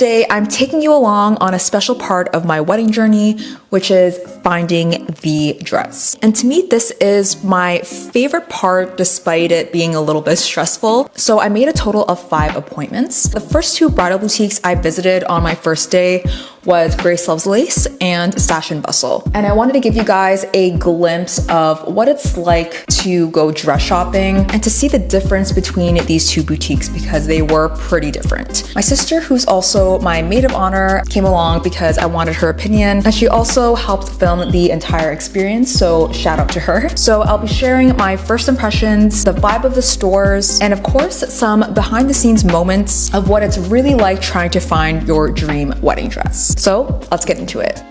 Today, I'm taking you along on a special part of my wedding journey, which is finding the dress. And to me, this is my favorite part despite it being a little bit stressful. So I made a total of 5 appointments. The first 2 bridal boutiques I visited on my first day was Grace Loves Lace and Sash Bustle. And I wanted to give you guys a glimpse of what it's like to go dress shopping and to see the difference between these 2 boutiques because they were pretty different. My sister, who's also my maid of honor, came along because I wanted her opinion, and she also helped film the entire experience, so shout out to her. So I'll be sharing my first impressions, the vibe of the stores, and of course some behind the scenes moments of what it's really like trying to find your dream wedding dress. So let's get into it.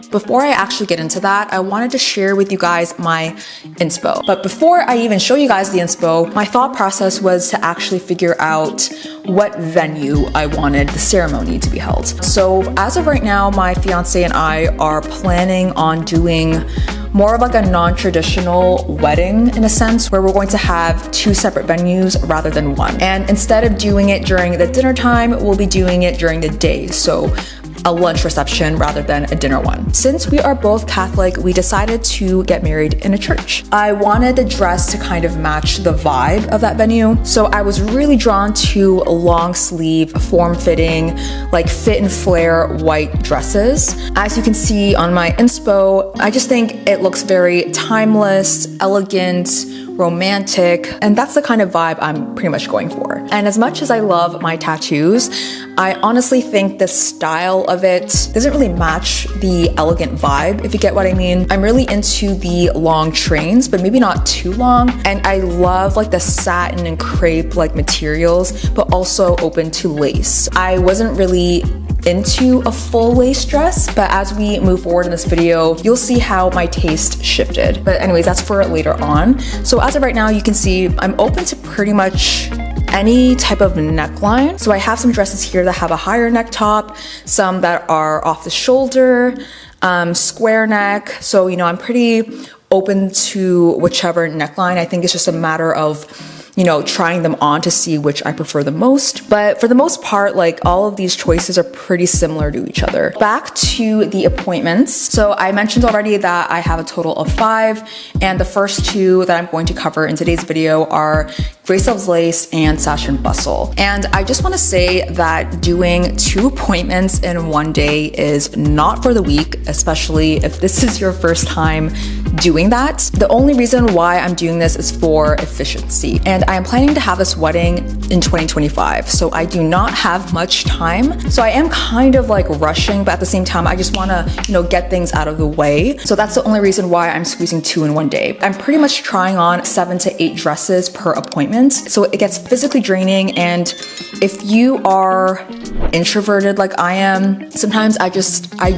Before I actually get into that, I wanted to share with you guys my inspo. But before I even show you guys the inspo, my thought process was to actually figure out what venue I wanted the ceremony to be held. So as of right now, my fiance and I are planning on doing more of like a non-traditional wedding in a sense, where we're going to have 2 separate venues rather than 1. And instead of doing it during the dinner time, we'll be doing it during the day. So a lunch reception rather than a dinner one. Since we are both Catholic, we decided to get married in a church. I wanted the dress to kind of match the vibe of that venue. So I was really drawn to long sleeve, form-fitting, like fit and flare white dresses. As you can see on my inspo, I just think it looks very timeless, elegant, romantic, and that's the kind of vibe I'm pretty much going for. And as much as I love my tattoos, I honestly think the style of it doesn't really match the elegant vibe, if you get what I mean. I'm really into the long trains, but maybe not too long. And I love like the satin and crepe like materials, but also open to lace. I wasn't really into a full lace dress, but as we move forward in this video, you'll see how my taste shifted. But anyways, that's for later on. So as of right now, you can see I'm open to pretty much any type of neckline. So I have some dresses here that have a higher neck top, some that are off the shoulder, square neck. So, you know, I'm pretty open to whichever neckline. I think it's just a matter of, you know, trying them on to see which I prefer the most. But for the most part, like all of these choices are pretty similar to each other. Back to the appointments. So I mentioned already that I have a total of 5, and the first 2 that I'm going to cover in today's video are Grace Loves Lace and Sash Bustle. And I just want to say that doing 2 appointments in one day is not for the weak, especially if this is your first time doing that. The only reason why I'm doing this is for efficiency. And I am planning to have this wedding in 2025, so I do not have much time. So I am kind of like rushing, but at the same time, I just want to, you know, get things out of the way. So that's the only reason why I'm squeezing 2 in one day. I'm pretty much trying on 7 to 8 dresses per appointment. So it gets physically draining. And if you are introverted like I am, sometimes I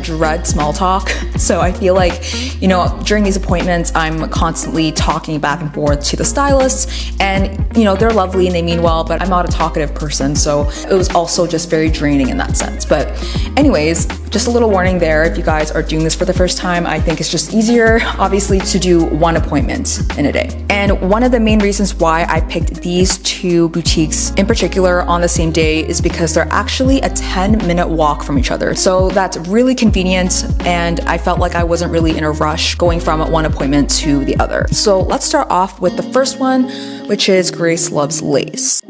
dread small talk. So I feel like, you know, during these appointments, I'm constantly talking back and forth to the stylists, and you know, they're lovely and they mean well, but I'm not a talkative person. So it was also just very draining in that sense. But anyways, just a little warning there. If you guys are doing this for the first time, I think it's just easier, obviously, to do 1 appointment in a day. And one of the main reasons why I picked these 2 boutiques in particular on the same day is because they're actually a 10-minute walk from each other. So that's really convenient, and I felt like I wasn't really in a rush going from one appointment to the other. So let's start off with the first one, which is Grace Loves Lace.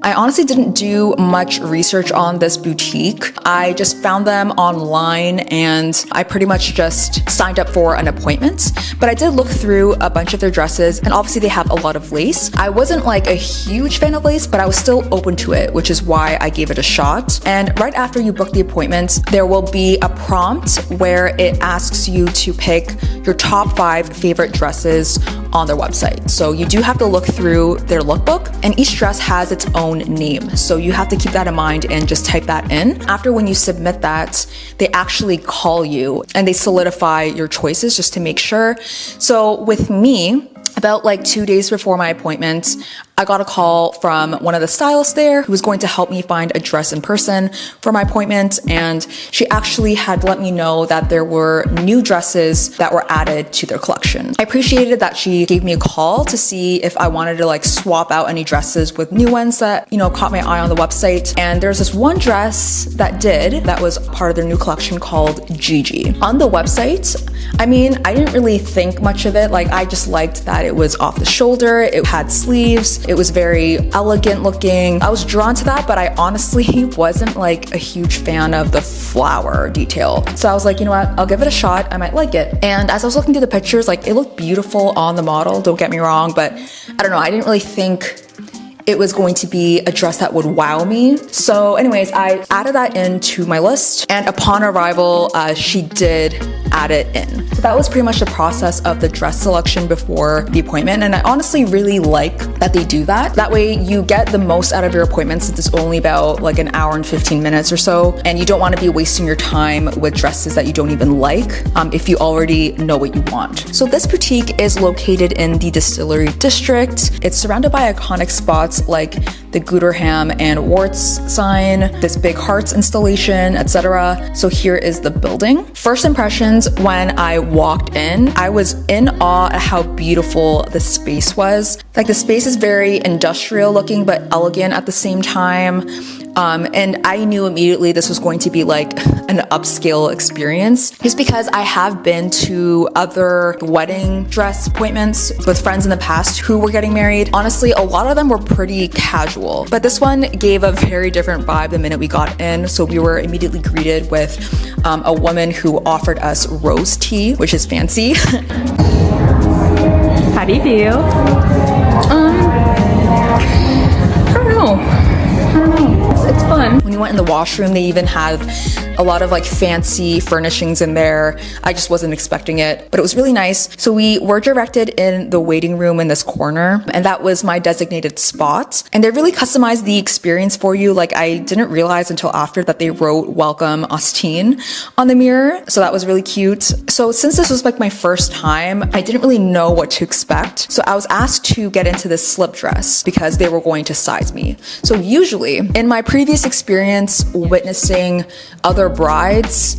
I honestly didn't do much research on this boutique. I just found them online and I pretty much just signed up for an appointment. But I did look through a bunch of their dresses, and obviously they have a lot of lace. I wasn't like a huge fan of lace, but I was still open to it, which is why I gave it a shot. And right after you book the appointment, there will be a prompt where it asks you to pick your top 5 favorite dresses on their website. So you do have to look through their lookbook, and each dress has its own name. So you have to keep that in mind and just type that in. After when you submit that, they actually call you and they solidify your choices just to make sure. So with me, about like 2 days before my appointment, I got a call from one of the stylists there who was going to help me find a dress in person for my appointment, and she actually had let me know that there were new dresses that were added to their collection. I appreciated that she gave me a call to see if I wanted to like swap out any dresses with new ones that, you know, caught my eye on the website. And there's this one dress that was part of their new collection called Gigi. On the website, I mean, I didn't really think much of it. Like, I just liked that it was off the shoulder, it had sleeves, it was very elegant looking. I was drawn to that, but I honestly wasn't like a huge fan of the flower detail. So I was like, you know what, I'll give it a shot, I might like it. And as I was looking through the pictures, like, it looked beautiful on the model, don't get me wrong, but I don't know, I didn't really think it was going to be a dress that would wow me. So anyways, I added that into my list, and upon arrival, she did add it in. So that was pretty much the process of the dress selection before the appointment, and I honestly really like that they do that. That way you get the most out of your appointment, since it's only about like an hour and 15 minutes or so, and you don't want to be wasting your time with dresses that you don't even like if you already know what you want. So this boutique is located in the Distillery District. It's surrounded by iconic spots like the Gooderham and Warts sign, this big hearts installation, etc. So here is the building. First impressions when I walked in, I was in awe at how beautiful the space was. Like, the space is very industrial looking but elegant at the same time. And I knew immediately this was going to be like an upscale experience, just because I have been to other wedding dress appointments with friends in the past who were getting married. Honestly, a lot of them were pretty casual, but this one gave a very different vibe the minute we got in. So we were immediately greeted with a woman who offered us rose tea, which is fancy. How do you feel? I don't know. It's fun. When you went in the washroom, they even had a lot of like fancy furnishings in there. I just wasn't expecting it, but it was really nice. So we were directed in the waiting room in this corner, and that was my designated spot. And they really customized the experience for you. Like, I didn't realize until after that they wrote "Welcome Austin" on the mirror. So that was really cute. So since this was like my first time, I didn't really know what to expect. So I was asked to get into this slip dress because they were going to size me. So usually in my previous experience witnessing other brides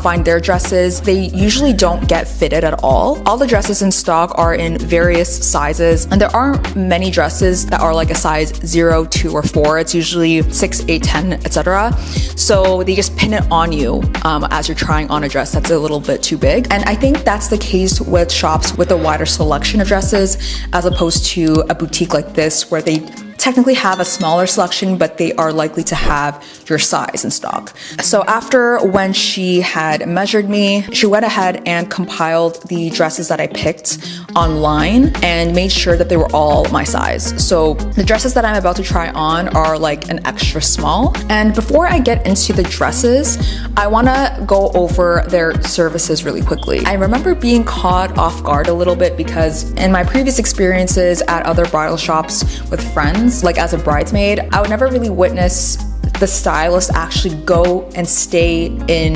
find their dresses, they usually don't get fitted at all. All the dresses in stock are in various sizes, and there aren't many dresses that are like a size 0, 2, or 4. It's usually 6, 8, 10, etc. So they just pin it on you as you're trying on a dress that's a little bit too big. And I think that's the case with shops with a wider selection of dresses, as opposed to a boutique like this where they technically have a smaller selection, but they are likely to have your size in stock. So after when she had measured me, she went ahead and compiled the dresses that I picked online and made sure that they were all my size. So the dresses that I'm about to try on are like an extra small. And before I get into the dresses, I wanna go over their services really quickly. I remember being caught off guard a little bit because in my previous experiences at other bridal shops with friends, like as a bridesmaid, I would never really witness the stylist actually go and stay in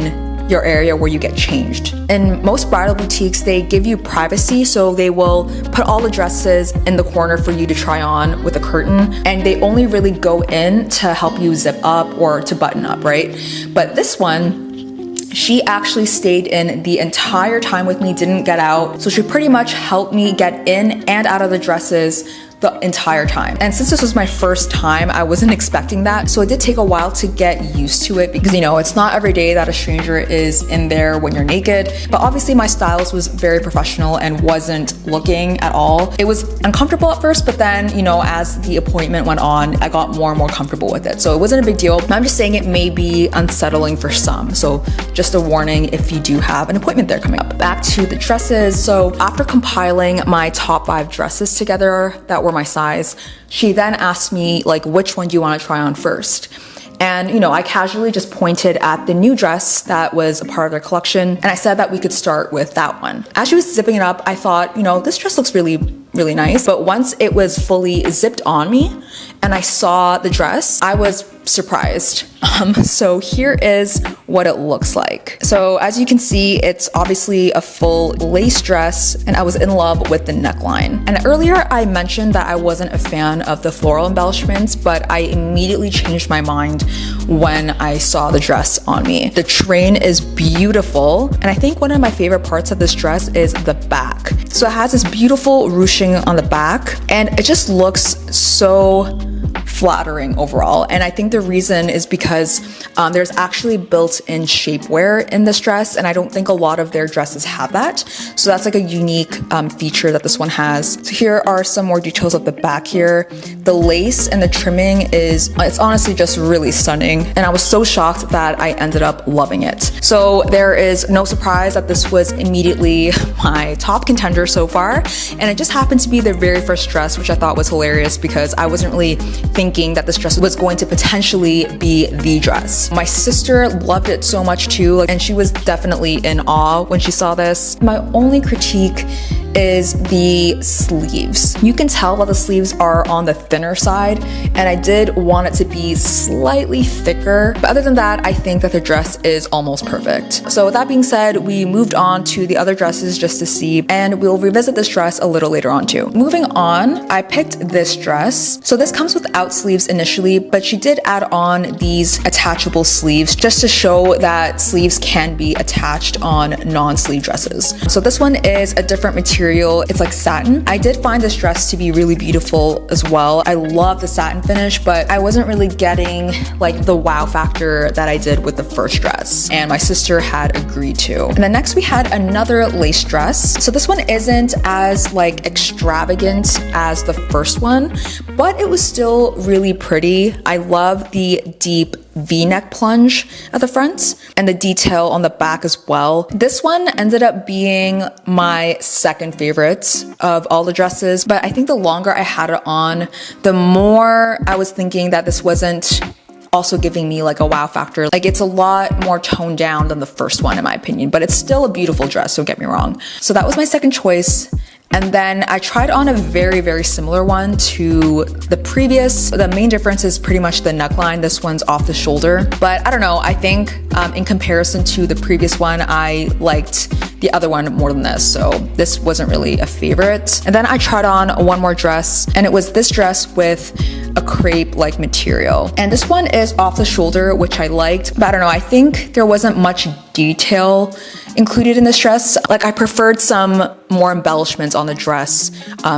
your area where you get changed. In most bridal boutiques, they give you privacy, so they will put all the dresses in the corner for you to try on with a curtain, and they only really go in to help you zip up or to button up, right? But this one, she actually stayed in the entire time with me, didn't get out. So she pretty much helped me get in and out of the dresses the entire time. And since this was my first time, I wasn't expecting that. So it did take a while to get used to it because, you know, it's not every day that a stranger is in there when you're naked. But obviously my stylist was very professional and wasn't looking at all. It was uncomfortable at first, but then, you know, as the appointment went on, I got more and more comfortable with it. So it wasn't a big deal. I'm just saying it may be unsettling for some. So just a warning if you do have an appointment there coming up. Back to the dresses. So after compiling my top 5 dresses together that were my size, she then asked me like, which one do you want to try on first? And, you know, I casually just pointed at the new dress that was a part of their collection, and I said that we could start with that one. As she was zipping it up, I thought, you know, this dress looks really nice. But once it was fully zipped on me and I saw the dress, I was surprised. So here is what it looks like. So as you can see, it's obviously a full lace dress, and I was in love with the neckline. And earlier I mentioned that I wasn't a fan of the floral embellishments, but I immediately changed my mind when I saw the dress on me. The train is beautiful, and I think one of my favorite parts of this dress is the back. So it has this beautiful ruching on the back, and it just looks so flattering overall. And I think the reason is because there's actually built-in shapewear in this dress, and I don't think a lot of their dresses have that. So that's like a unique feature that this one has. So here are some more details of the back here. The lace and the trimming it's honestly just really stunning, and I was so shocked that I ended up loving it. So there is no surprise that this was immediately my top contender so far, and it just happened to be the very first dress, which I thought was hilarious because I wasn't really thinking that this dress was going to potentially be the dress. My sister loved it so much too, and she was definitely in awe when she saw this. My only critique is the sleeves. You can tell that the sleeves are on the thinner side, and I did want it to be slightly thicker. But other than that, I think that the dress is almost perfect. So with that being said, we moved on to the other dresses just to see, and we'll revisit this dress a little later on too. Moving on, I picked this dress. So this comes without sleeves initially, but she did add on these attachable sleeves just to show that sleeves can be attached on non-sleeve dresses. So this one is a different material. It's like satin. I did find this dress to be really beautiful as well. I love the satin finish, but I wasn't really getting like the wow factor that I did with the first dress, and my sister had agreed to. And then next we had another lace dress. So this one isn't as like extravagant as the first one, but it was still really pretty. I love the deep V-neck plunge at the front and the detail on the back as well. This one ended up being my second favorite of all the dresses, but I think the longer I had it on, the more I was thinking that this wasn't also giving me like a wow factor. Like it's a lot more toned down than the first one in my opinion, but it's still a beautiful dress, don't get me wrong. So that was my second choice. And then I tried on a very, very similar one to the previous. The main difference is pretty much the neckline. This one's off the shoulder. But I don't know, I think in comparison to the previous one, I liked the other one more than this. So this wasn't really a favorite. And then I tried on one more dress, and it was this dress with a crepe-like material. And this one is off the shoulder, which I liked. But I don't know, I think there wasn't much detail included in this dress. Like I preferred some more embellishments on the dress,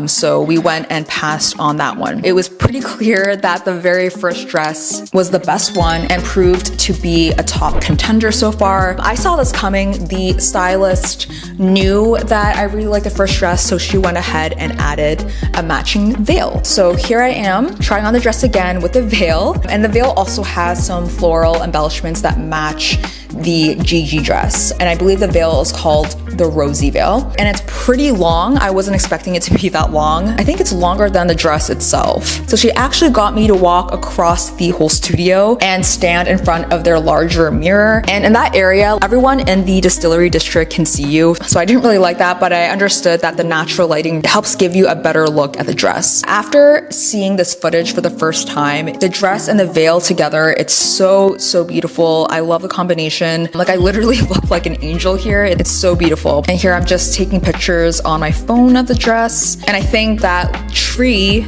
so we went and passed on that one. It was pretty clear that the very first dress was the best one and proved to be a top contender so far. I saw this coming. The stylist knew that I really liked the first dress, so she went ahead and added a matching veil. So here I am trying on the dress again with the veil, and the veil also has some floral embellishments that match the Gigi dress, and I believe the veil is called the rosy veil, and it's pretty long. I wasn't expecting it to be that long. I think it's longer than the dress itself. So she actually got me to walk across the whole studio and stand in front of their larger mirror, and in that area everyone in the distillery district can see you. So I didn't really like that, but I understood that the natural lighting helps give you a better look at the dress. After seeing this footage for the first time, the dress and the veil together, it's so beautiful. I love the combination. Like I literally look like an angel here. It's so beautiful. And here I'm just taking pictures on my phone of the dress. And I think that tree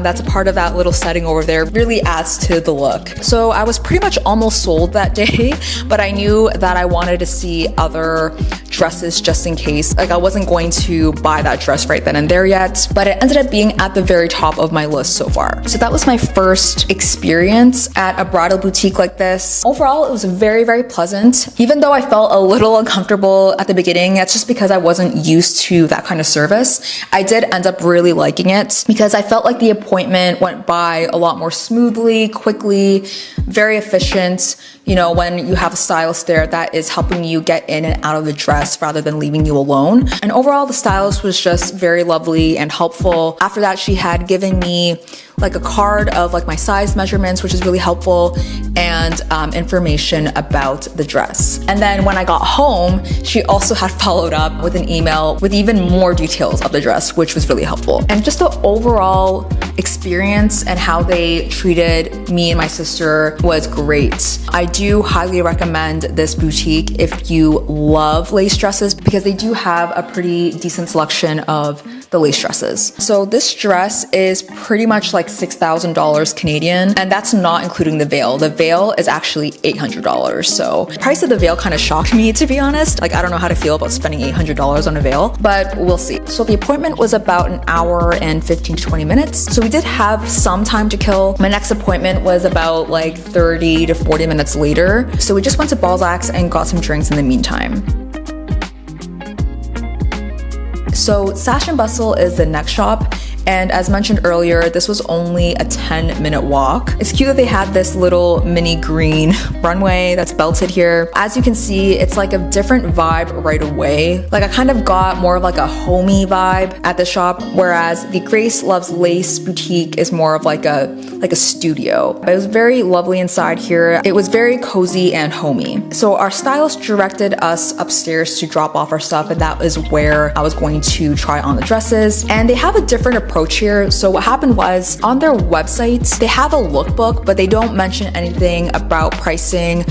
that's a part of that little setting over there really adds to the look. So I was pretty much almost sold that day, but I knew that I wanted to see other dresses just in case. Like I wasn't going to buy that dress right then and there yet, but it ended up being at the very top of my list so far. So that was my first experience at a bridal boutique like this. Overall, it was very pleasant. Even though I felt a little uncomfortable at the beginning, that's just because I wasn't used to that kind of service. I did end up really liking it because I felt like the appointment went by a lot more smoothly, quickly, very efficient. You know, when you have a stylist there that is helping you get in and out of the dress rather than leaving you alone. And overall, the stylist was just very lovely and helpful. After that, she had given me like a card of like my size measurements, which is really helpful, and information about the dress. And then when I got home, she also had followed up with an email with even more details of the dress, which was really helpful. And just the overall experience and how they treated me and my sister was great. I do highly recommend this boutique if you love lace dresses, because they do have a pretty decent selection of the lace dresses. So this dress is pretty much like $6,000 Canadian, and that's not including the veil. The veil is actually $800. So the price of the veil kind of shocked me, to be honest. Like, I don't know how to feel about spending $800 on a veil, but we'll see. So the appointment was about an hour and 15 to 20 minutes. So we did have some time to kill. My next appointment was about like 30 to 40 minutes later. So we just went to Balzac's and got some drinks in the meantime. So Sash Bustle is the next shop, and as mentioned earlier, this was only a 10-minute walk. It's cute that they had this little mini green runway that's belted here. As you can see, it's like a different vibe right away. Like, I kind of got more of like a homey vibe at the shop, whereas the Grace Loves Lace boutique is more of like a studio. But it was very lovely inside here. It was very cozy and homey. So our stylist directed us upstairs to drop off our stuff, and that is where I was going to try on the dresses. And they have a different approach here. So what happened was, on their website, they have a lookbook, but they don't mention anything about pricing.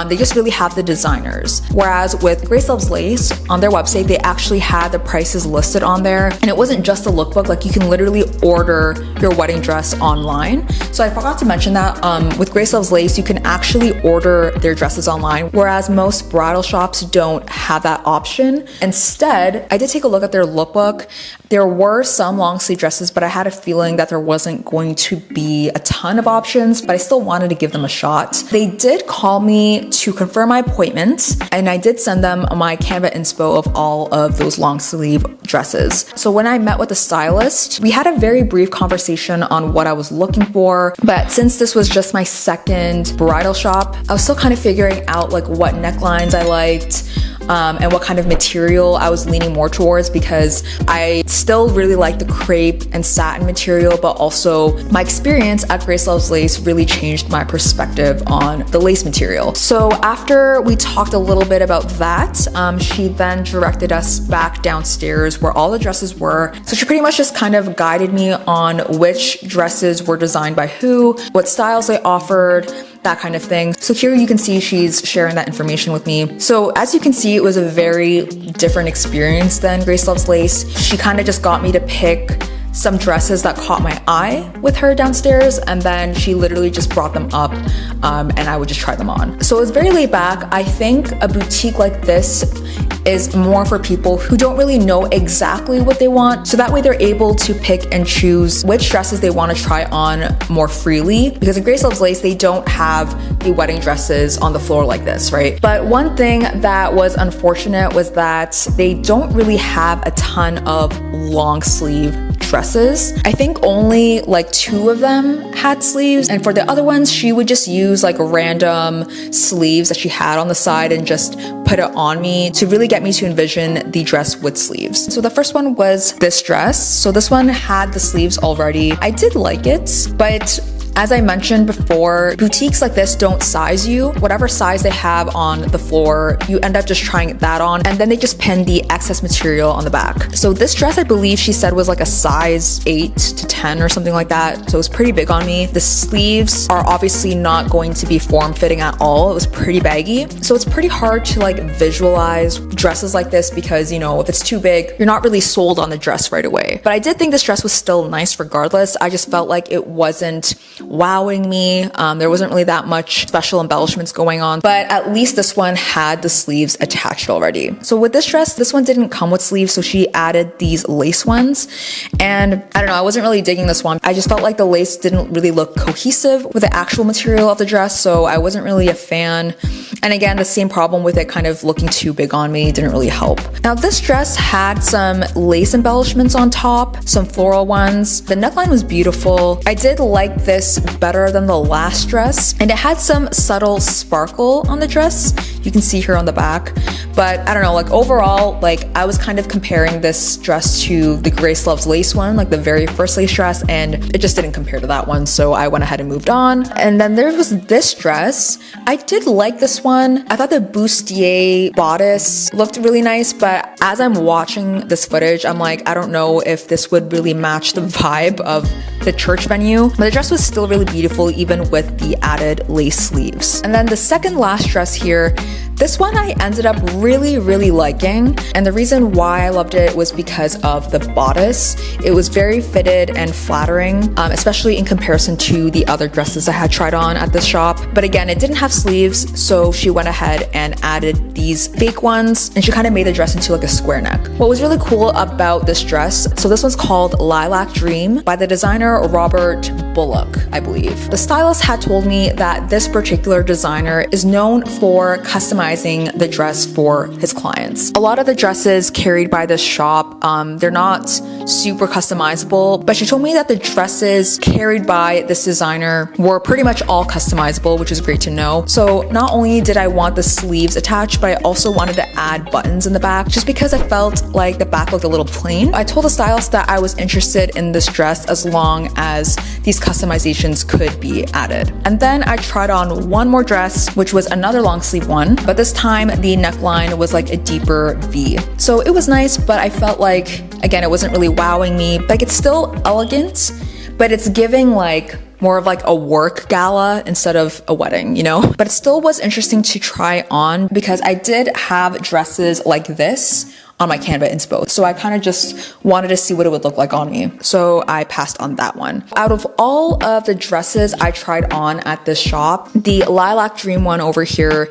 They just really have the designers. Whereas with Grace Loves Lace, on their website, they actually had the prices listed on there. And it wasn't just a lookbook, like you can literally order your wedding dress online. So I forgot to mention that with Grace Loves Lace, you can actually order their dresses online, whereas most bridal shops don't have that option. Instead, I did take a look at their lookbook. There were some long sleeve dresses, but I had a feeling that there wasn't going to be a ton of options, but I still wanted to give them a shot. They did call me to confirm my appointment, and I did send them my Canva inspo of all of those long sleeve dresses. So when I met with the stylist, we had a very brief conversation on what I was looking for, but since this was just my second bridal shop, I was still kind of figuring out like what necklines I liked, and what kind of material I was leaning more towards, because I still really like the crepe and satin material, but also my experience at Grace Loves Lace really changed my perspective on the lace material. So after we talked a little bit about that, she then directed us back downstairs where all the dresses were. So she pretty much just kind of guided me on which dresses were designed by who, what styles they offered, that kind of thing. So here you can see she's sharing that information with me. So as you can see, it was a very different experience than Grace Loves Lace. She kind of just got me to pick some dresses that caught my eye with her downstairs, and then she literally just brought them up, and I would just try them on. So it was very laid back. I think a boutique like this is more for people who don't really know exactly what they want, so that way they're able to pick and choose which dresses they want to try on more freely, because in Grace Loves Lace, they don't have the wedding dresses on the floor like this, right? But one thing that was unfortunate was that they don't really have a ton of long sleeve dresses. I think only like 2 of them had sleeves, and for the other ones, she would just use like random sleeves that she had on the side and just put it on me to really get me to envision the dress with sleeves. So the first one was this dress. So this one had the sleeves already. I did like it, but as I mentioned before, boutiques like this don't size you. Whatever size they have on the floor, you end up just trying that on, and then they just pin the excess material on the back. So this dress, I believe she said, was like a size 8 to 10 or something like that. So it was pretty big on me. The sleeves are obviously not going to be form-fitting at all. It was pretty baggy. So it's pretty hard to like visualize dresses like this, because, you know, if it's too big, you're not really sold on the dress right away. But I did think this dress was still nice regardless. I just felt like it wasn't wowing me. There wasn't really that much special embellishments going on, but at least this one had the sleeves attached already. So with this dress, this one didn't come with sleeves, so she added these lace ones, and I don't know, I wasn't really digging this one. I just felt like the lace didn't really look cohesive with the actual material of the dress, so I wasn't really a fan. And again, the same problem with it kind of looking too big on me didn't really help. Now this dress had some lace embellishments on top, some floral ones. The neckline was beautiful. I did like this better than the last dress, and it had some subtle sparkle on the dress. You can see her on the back. But I don't know, like overall, like I was kind of comparing this dress to the Grace Loves Lace one, like the very first lace dress, and it just didn't compare to that one. So I went ahead and moved on. And then there was this dress. I did like this one. I thought the bustier bodice looked really nice, but as I'm watching this footage, I'm like, I don't know if this would really match the vibe of the church venue, but the dress was still really beautiful even with the added lace sleeves. And then the second last dress here, this one I ended up really liking, and the reason why I loved it was because of the bodice. It was very fitted and flattering, especially in comparison to the other dresses I had tried on at this shop. But again, it didn't have sleeves, so she went ahead and added these fake ones, and she kind of made the dress into like a square neck. What was really cool about this dress, so this one's called Lilac Dream by the designer Robert Bullock, I believe. The stylist had told me that this particular designer is known for customizing the dress for his clients. A lot of the dresses carried by this shop, they're not super customizable, but she told me that the dresses carried by this designer were pretty much all customizable, which is great to know. So not only did I want the sleeves attached, but I also wanted to add buttons in the back just because I felt like the back looked a little plain. I told the stylist that I was interested in this dress as long as these customizations could be added. And then I tried on one more dress, which was another long sleeve one, but this time the neckline was like a deeper V. So it was nice, but I felt like, again, it wasn't really wowing me. Like it's still elegant, but it's giving like more of like a work gala instead of a wedding, you know? But it still was interesting to try on because I did have dresses like this on my Canva inspo. So I kind of just wanted to see what it would look like on me. So I passed on that one. Out of all of the dresses I tried on at this shop, the Lilac Dream one over here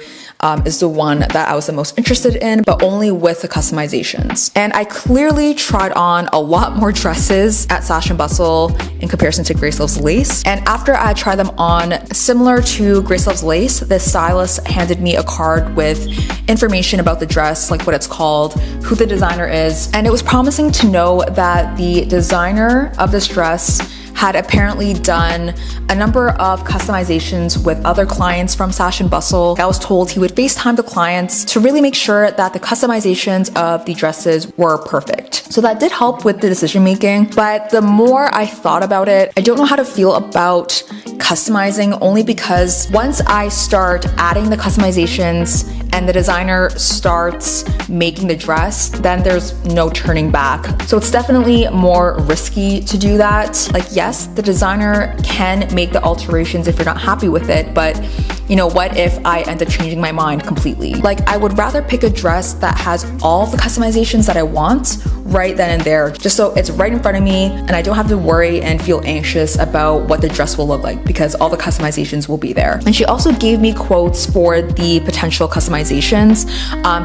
is the one that I was the most interested in, but only with the customizations. And I clearly tried on a lot more dresses at Sash Bustle in comparison to Grace Loves Lace. And after I tried them on, similar to Grace Loves Lace, the stylist handed me a card with information about the dress, like what it's called, who the designer is. And it was promising to know that the designer of this dress had apparently done a number of customizations with other clients from Sash Bustle. I was told he would FaceTime the clients to really make sure that the customizations of the dresses were perfect. So that did help with the decision making, but the more I thought about it, I don't know how to feel about customizing, only because once I start adding the customizations and the designer starts making the dress, then there's no turning back. So it's definitely more risky to do that. Like, yes, the designer can make the alterations if you're not happy with it, but you know, what if I end up changing my mind completely? Like, I would rather pick a dress that has all the customizations that I want right then and there, just so it's right in front of me and I don't have to worry and feel anxious about what the dress will look like because all the customizations will be there. And she also gave me quotes for the potential customizations.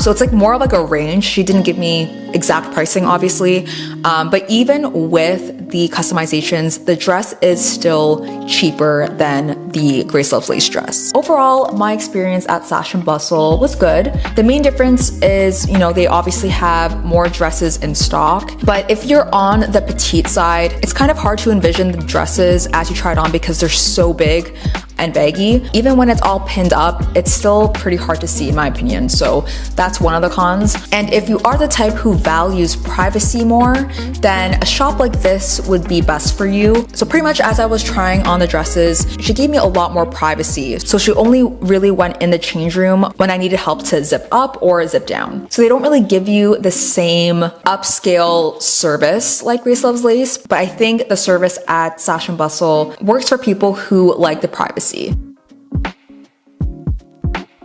So it's like more of like a range. She didn't give me exact pricing, obviously, but even with the customizations, the dress is still cheaper than the Grace Loves Lace dress. Overall, my experience at Sash Bustle was good. The main difference is, you know, they obviously have more dresses in stock, but if you're on the petite side, it's kind of hard to envision the dresses as you try it on because they're so big and baggy. Even when it's all pinned up, it's still pretty hard to see in my opinion. So that's one of the cons. And if you are the type who values privacy more, then a shop like this would be best for you. So pretty much as I was trying on the dresses, she gave me a lot more privacy. So she only really went in the change room when I needed help to zip up or zip down. So they don't really give you the same upscale service like Grace Loves Lace, but I think the service at Sash Bustle works for people who like the privacy.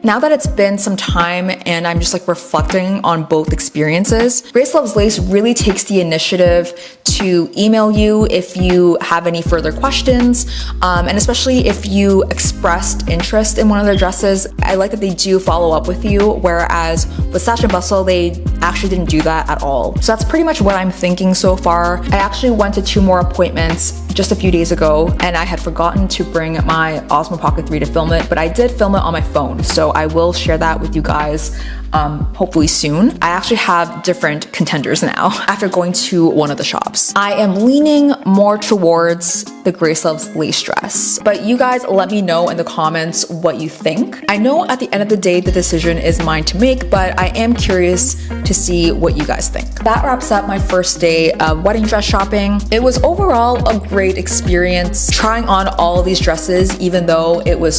Now that it's been some time and I'm just like reflecting on both experiences, Grace Loves Lace really takes the initiative to email you if you have any further questions, and especially if you expressed interest in one of their dresses. I like that they do follow up with you, whereas with Sash Bustle, they actually didn't do that at all. So that's pretty much what I'm thinking so far. I actually went to 2 more appointments just a few days ago, and I had forgotten to bring my Osmo Pocket 3 to film it, but I did film it on my phone, so I will share that with you guys hopefully soon. I actually have different contenders now after going to one of the shops. I am leaning more towards the Grace Loves lace dress, but you guys let me know in the comments what you think. I know at the end of the day the decision is mine to make, but I am curious to see what you guys think. That wraps up my first day of wedding dress shopping. It was overall a great experience trying on all of these dresses, even though it was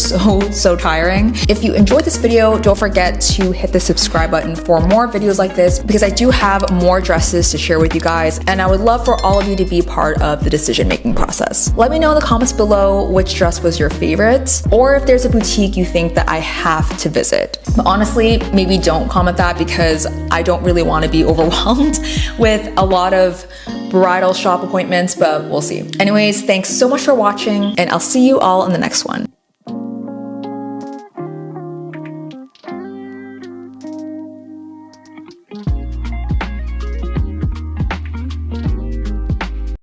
so tiring. If you enjoyed this video, don't forget to hit the subscribe button for more videos like this, because I do have more dresses to share with you guys, and I would love for all of you to be part of the decision-making process. Let me know in the comments below which dress was your favorite, or if there's a boutique you think that I have to visit. But honestly, maybe don't comment that, because I don't really want to be overwhelmed with a lot of bridal shop appointments, but we'll see. Anyways, thanks so much for watching, and I'll see you all in the next one.